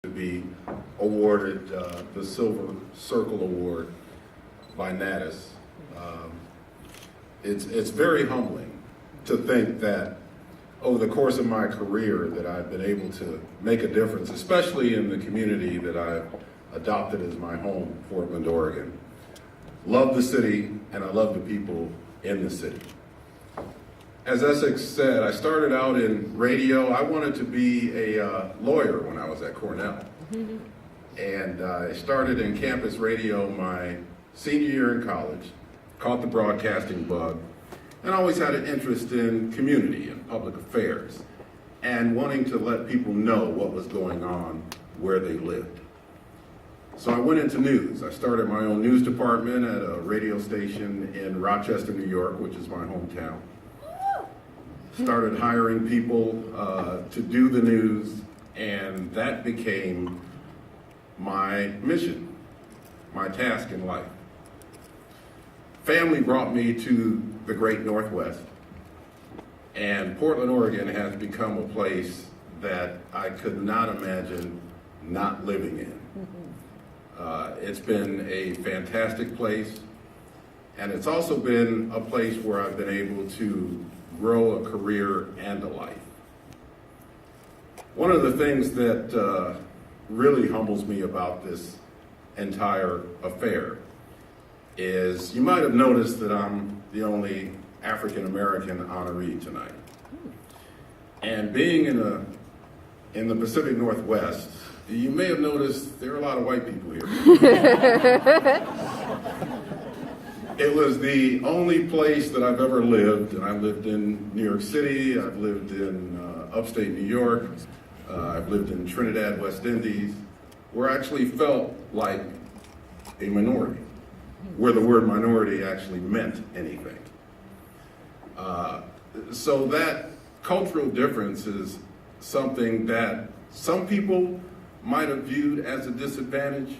to be awarded the Silver Circle Award by NATAS. It's very humbling to think that over the course of my career that I've been able to make a difference, especially in the community that I've adopted as my home, Portland, Oregon. Love the city, and I love the people in the city. As Essex said, I started out in radio. I wanted to be a lawyer when I was at Cornell. And I started in campus radio my senior year in college, caught the broadcasting bug, and always had an interest in community and public affairs and wanting to let people know what was going on where they lived. So I went into news. I started my own news department at a radio station in Rochester, New York, which is my hometown. Started hiring people to do the news, and that became my mission, my task in life. Family brought me to the great Northwest, and Portland, Oregon has become a place that I could not imagine not living in. It's been a fantastic place, and it's also been a place where I've been able to grow a career and a life. One of the things that really humbles me about this entire affair is you might have noticed that I'm the only African American honoree tonight. And being in the Pacific Northwest, you may have noticed there are a lot of white people here. It was the only place that I've ever lived, and I lived in New York City, I've lived in upstate New York, I've lived in Trinidad, West Indies, where I actually felt like a minority, where the word minority actually meant anything. So that cultural difference is something that some people might have viewed as a disadvantage,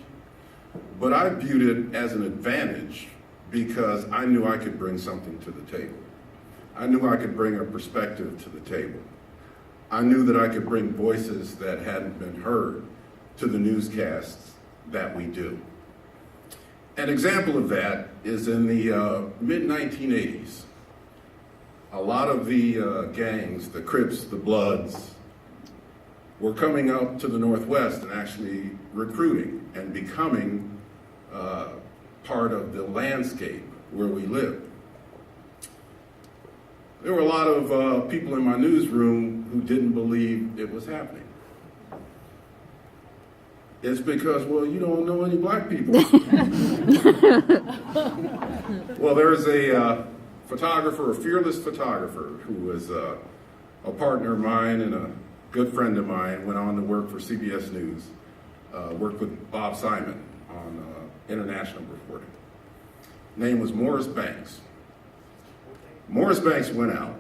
but I viewed it as an advantage because I knew I could bring something to the table. I knew I could bring a perspective to the table. I knew that I could bring voices that hadn't been heard to the newscasts that we do. An example of that is in the mid-1980s. A lot of the gangs, the Crips, the Bloods, were coming out to the Northwest and actually recruiting and becoming part of the landscape where we live. There were a lot of people in my newsroom who didn't believe it was happening. It's because, well, you don't know any black people. Well, there's a photographer, a fearless photographer, who was a partner of mine and a good friend of mine, went on to work for CBS News, worked with Bob Simon on international reporting. Name was Morris Banks. Morris Banks went out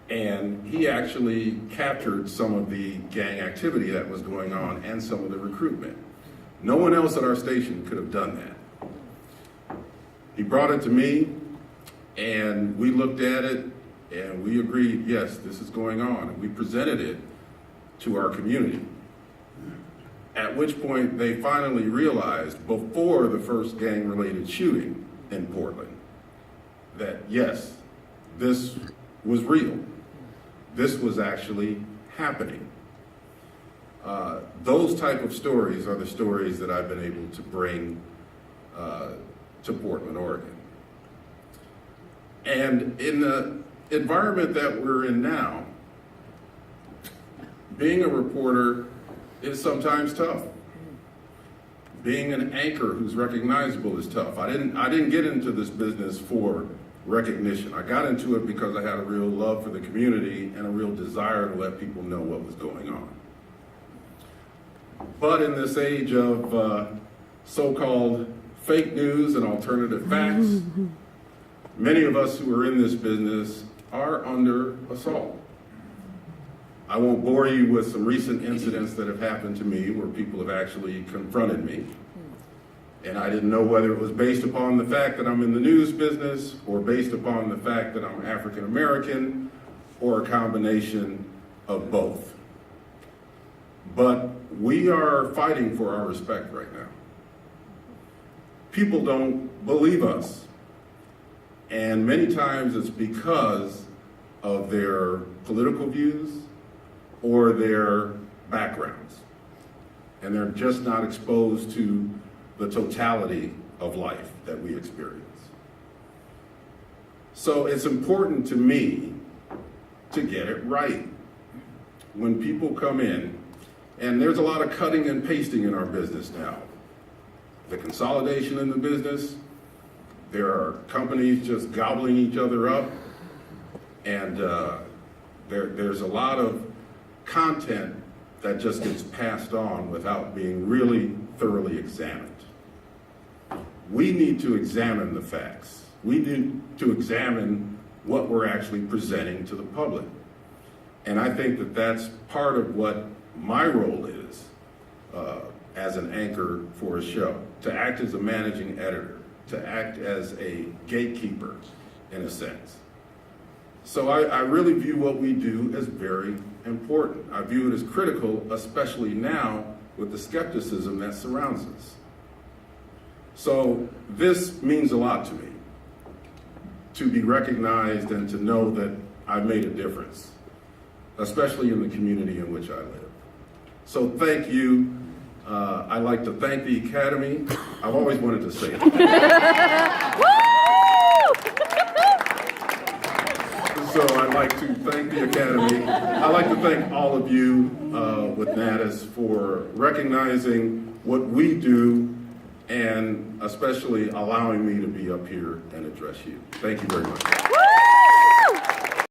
and he actually captured some of the gang activity that was going on and some of the recruitment. No one else at our station could have done that. He brought it to me and we looked at it and we agreed, yes, this is going on. And we presented it to our community. At which point they finally realized, before the first gang-related shooting in Portland, that yes, this was real. This was actually happening. Those type of stories are the stories that I've been able to bring to Portland, Oregon. And in the environment that we're in now, being a reporter is sometimes tough. Being an anchor who's recognizable is tough. I didn't get into this business for recognition. I got into it because I had a real love for the community and a real desire to let people know what was going on. But in this age of so-called fake news and alternative facts, many of us who are in this business are under assault. I won't bore you with some recent incidents that have happened to me where people have actually confronted me. And I didn't know whether it was based upon the fact that I'm in the news business or based upon the fact that I'm African American or a combination of both. But we are fighting for our respect right now. People don't believe us, and many times it's because of their political views or their backgrounds, and they're just not exposed to the totality of life that we experience. So it's important to me to get it right. When people come in, and there's a lot of cutting and pasting in our business now. The consolidation in the business, there are companies just gobbling each other up, and there's a lot of content that just gets passed on without being really thoroughly examined. We need to examine the facts. We need to examine what we're actually presenting to the public. And I think that that's part of what my role is as an anchor for a show, to act as a managing editor, to act as a gatekeeper in a sense. So I really view what we do as very important. I view it as critical, especially now with the skepticism that surrounds us. So this means a lot to me, to be recognized and to know that I've made a difference, especially in the community in which I live. So thank you. I'd like to thank the Academy. I've always wanted to say it. So I'd like to thank the Academy. I'd like to thank all of you with NATAS for recognizing what we do and especially allowing me to be up here and address you. Thank you very much.